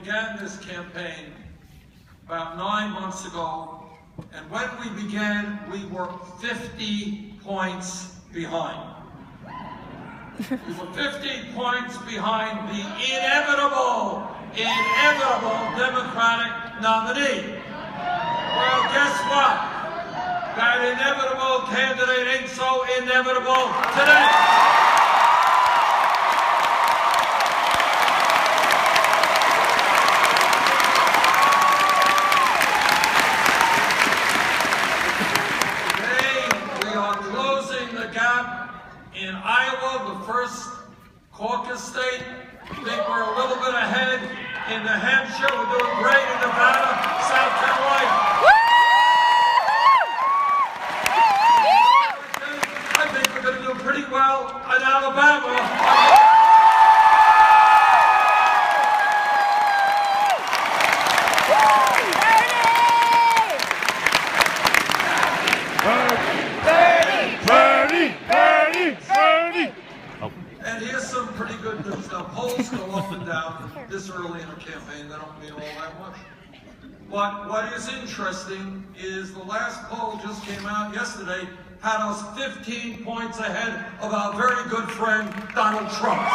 began this campaign about 9 months ago, and when we began, we were 50 points behind. We were 50 points behind the inevitable Democratic nominee. Well, guess what? That inevitable candidate ain't so inevitable today. In Iowa, the first caucus state, I think we're a little bit ahead. In New Hampshire, we're doing great. In Nevada, South Carolina. I think we're going to do pretty well in Alabama. And here's some pretty good news. Now, polls go up and down this early in a campaign. They don't mean all that much. But what is interesting is the last poll just came out yesterday, had us 15 points ahead of our very good friend, Donald Trump.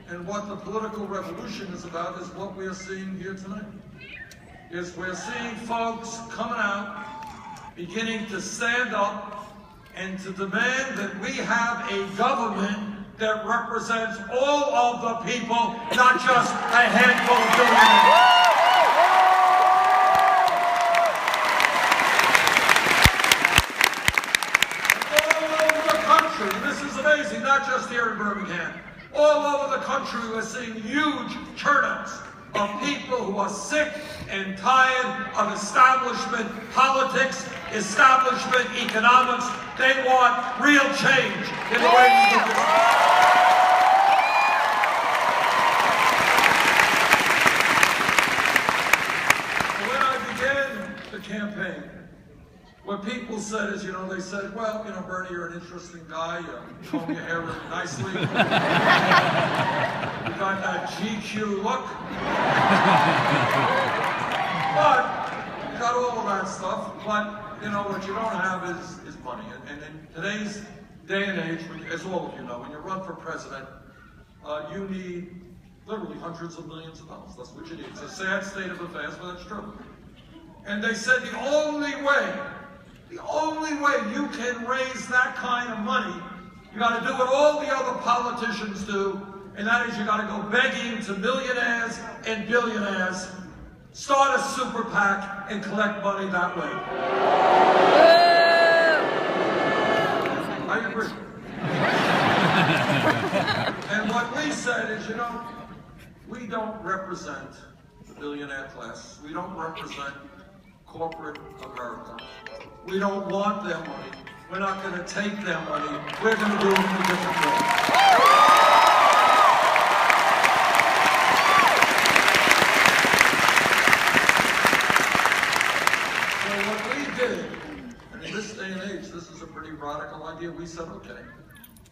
And what the political revolution is about is what we are seeing here tonight. Is we're seeing folks coming out, beginning to stand up and to demand that we have a government that represents all of the people, not just a handful of billionaires. All over the country, and this is amazing, not just here in Birmingham. All over the country, we're seeing huge turnouts of people who are sick and tired of establishment politics, establishment economics. They want real change in the way we do business. When I began the campaign, what people said is, they said, well, Bernie, you're an interesting guy. You comb your hair really nicely. You got that GQ look. But you got all of that stuff. But, what you don't have is money. And in today's day and age, as all of you know, when you run for president, you need literally hundreds of millions of dollars. That's what you need. It's a sad state of affairs, but that's true. And they said the only way you can raise that kind of money, you got to do what all the other politicians do, and that is you got to go begging to millionaires and billionaires, start a super PAC, and collect money that way. I agree. And what we said is, we don't represent the billionaire class. We don't represent corporate America. We don't want their money. We're not going to take their money. We're going to do it in a different way. So what we did, and in this day and age, this is a pretty radical idea, we said, okay,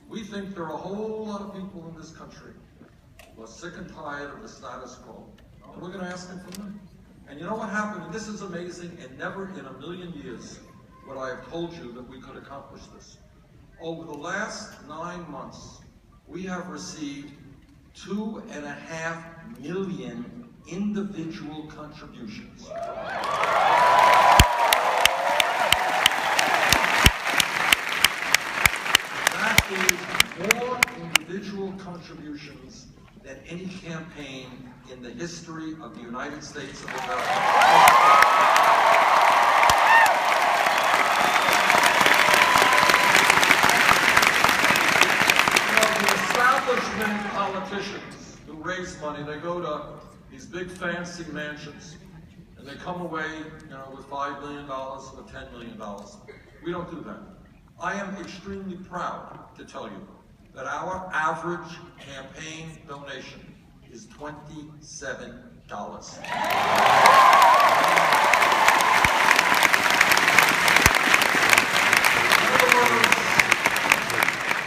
we think there are a whole lot of people in this country who are sick and tired of the status quo, and we're going to ask them for money. And you know what happened? And this is amazing, and never in a million years would I have told you that we could accomplish this. Over the last 9 months, we have received 2.5 million individual contributions. That is more individual contributions than any campaign in the history of the United States of America. Politicians who raise money, they go to these big fancy mansions and they come away, with $5 million or $10 million. We don't do that. I am extremely proud to tell you that our average campaign donation is $27.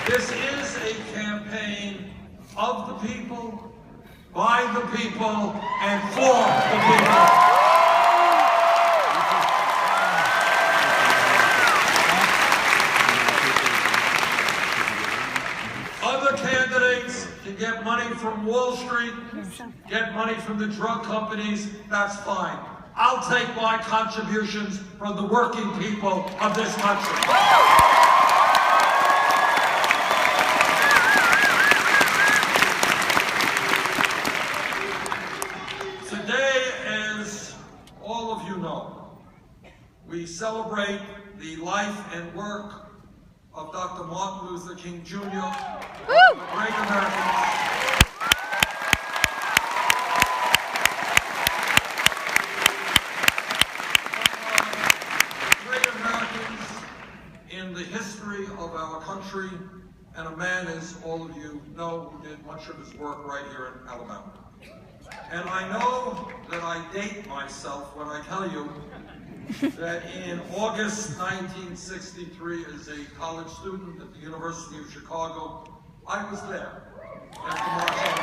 This is a campaign of the people, by the people, and for the people. Other candidates can get money from Wall Street, get money from the drug companies, that's fine. I'll take my contributions from the working people of this country. We celebrate the life and work of Dr. Martin Luther King Jr., great Americans. Great Americans in the history of our country, and a man, as all of you know, who did much of his work right here in Alabama. And I know that I date myself when I tell you that in August 1963, as a college student at the University of Chicago, I was there at the March on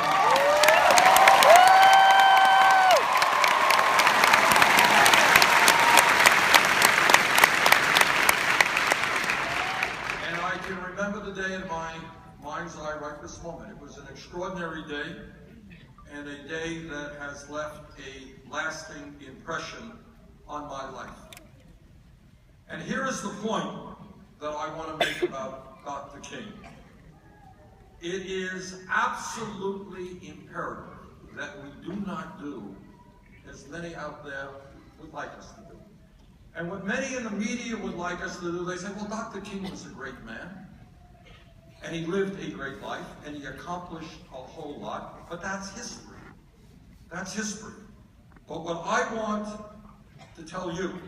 And I can remember the day in my mind's eye right this moment. It was an extraordinary day, and a day that has left a lasting impression on my life. And here is the point that I want to make about Dr. King. It is absolutely imperative that we do not do as many out there would like us to do. And what many in the media would like us to do, they say, well, Dr. King was a great man, and he lived a great life, and he accomplished a whole lot, but that's history. That's history. But what I want to tell you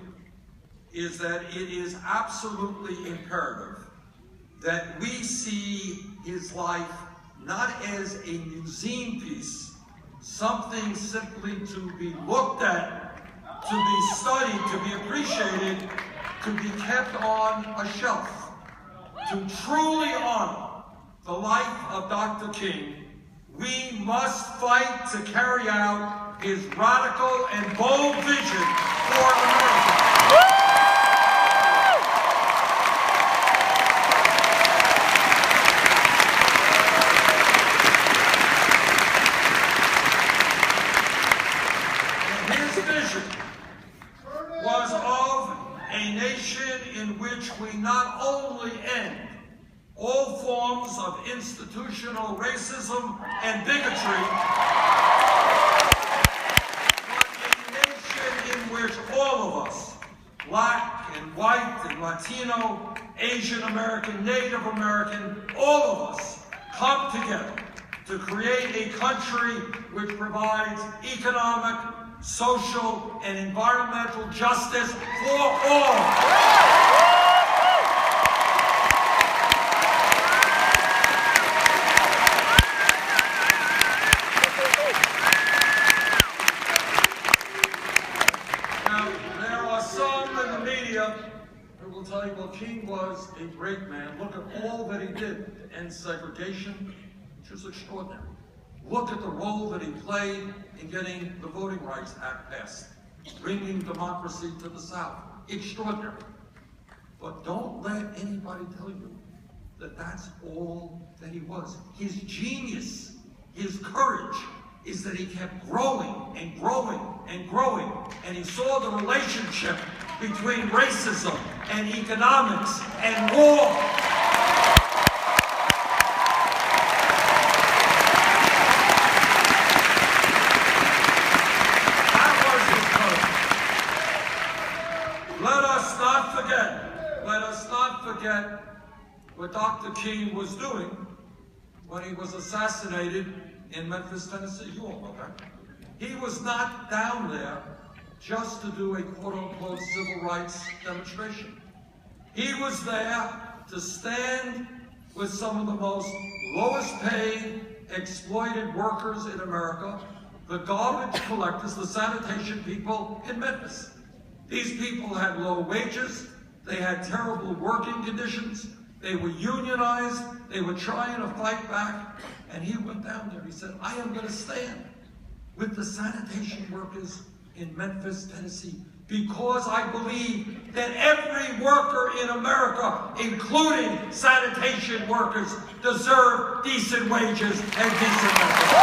is that it is absolutely imperative that we see his life not as a museum piece, something simply to be looked at, to be studied, to be appreciated, to be kept on a shelf. To truly honor the life of Dr. King, we must fight to carry out his radical and bold vision for America. And his vision was of a nation in which we not only end all forms of institutional racism and bigotry, but a nation in which all of us, black and white and Latino, Asian American, Native American, all of us come together to create a country which provides economic, social, and environmental justice for all. Who will tell you, well, King was a great man. Look at all that he did to end segregation, which was extraordinary. Look at the role that he played in getting the Voting Rights Act passed, bringing democracy to the South. Extraordinary. But don't let anybody tell you that that's all that he was. His genius, his courage, is that he kept growing and growing and growing, and he saw the relationship between racism and economics and war. That was his courage. Let us not forget what Dr. King was doing when he was assassinated in Memphis, Tennessee. You all know that. He was not down there just to do a quote-unquote civil rights demonstration. He was there to stand with some of the most lowest paid, exploited workers in America, the garbage collectors, the sanitation people in Memphis. These people had low wages, they had terrible working conditions, they were unionized, they were trying to fight back, and he went down there. He said, I am going to stand with the sanitation workers in Memphis, Tennessee, because I believe that every worker in America, including sanitation workers, deserve decent wages and decent benefits.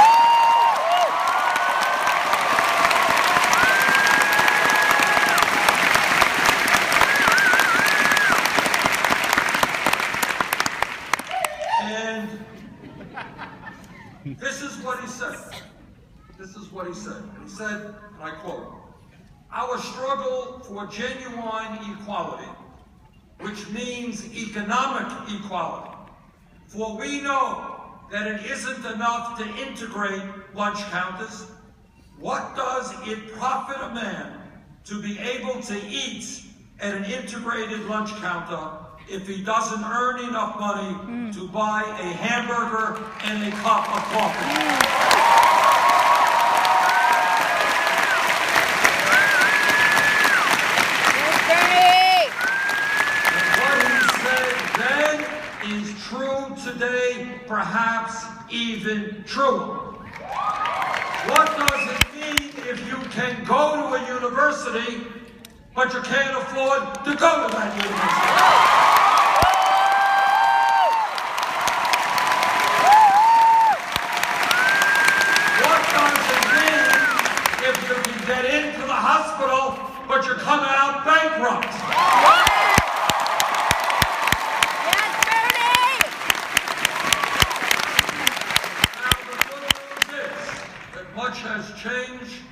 And this is what he said. This is what he said. He said, and I quote, our struggle for genuine equality, which means economic equality, for we know that it isn't enough to integrate lunch counters. What does it profit a man to be able to eat at an integrated lunch counter if he doesn't earn enough money to buy a hamburger and a cup of coffee? Is true today, perhaps even truer. What does it mean if you can go to a university, but you can't afford to go to that university? What does it mean if you can get into the hospital, but you're coming out bankrupt? Much has changed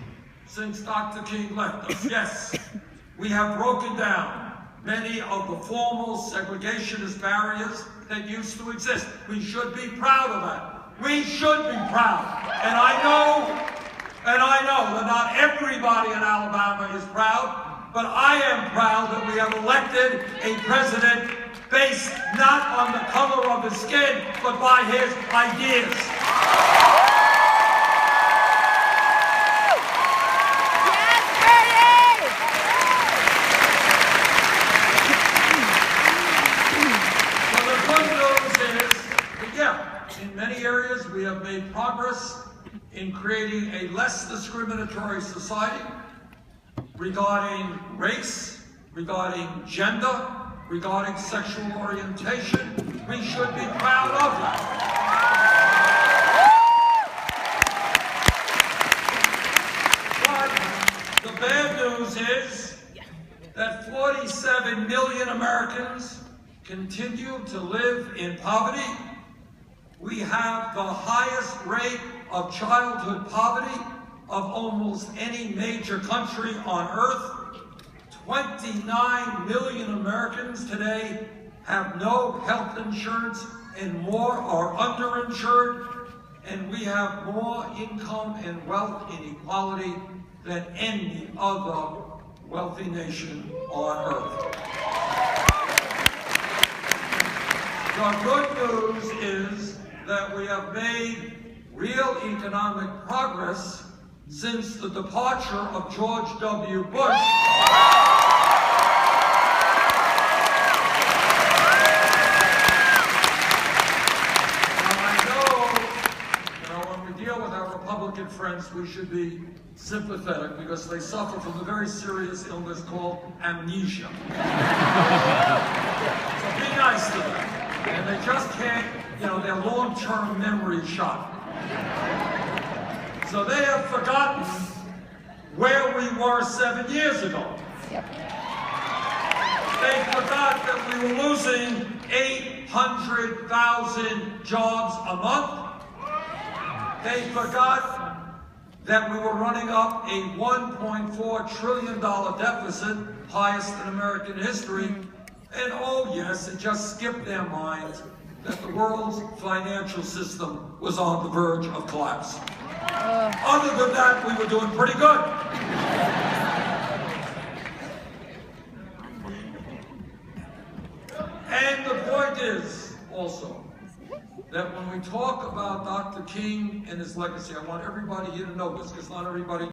since Dr. King left us. Yes, we have broken down many of the formal segregationist barriers that used to exist. We should be proud of that. We should be proud. And I know that not everybody in Alabama is proud, but I am proud that we have elected a president based not on the color of his skin, but by his ideas. In many areas, we have made progress in creating a less discriminatory society regarding race, regarding gender, regarding sexual orientation. We should be proud of that. But the bad news is that 47 million Americans continue to live in poverty. We have the highest rate of childhood poverty of almost any major country on earth. 29 million Americans today have no health insurance and more are underinsured. And we have more income and wealth inequality than any other wealthy nation on earth. The good news is that we have made real economic progress since the departure of George W. Bush. I know, when we deal with our Republican friends, we should be sympathetic because they suffer from a very serious illness called amnesia. So be nice to them. And they just can't, their long-term memory is shot. So they have forgotten where we were 7 years ago. Yep. They forgot that we were losing 800,000 jobs a month. They forgot that we were running up a $1.4 trillion deficit, highest in American history. And oh yes, it just skipped their minds that the world's financial system was on the verge of collapse. Other than that, we were doing pretty good. And the point is also that when we talk about Dr. King and his legacy, I want everybody here to know this, because not everybody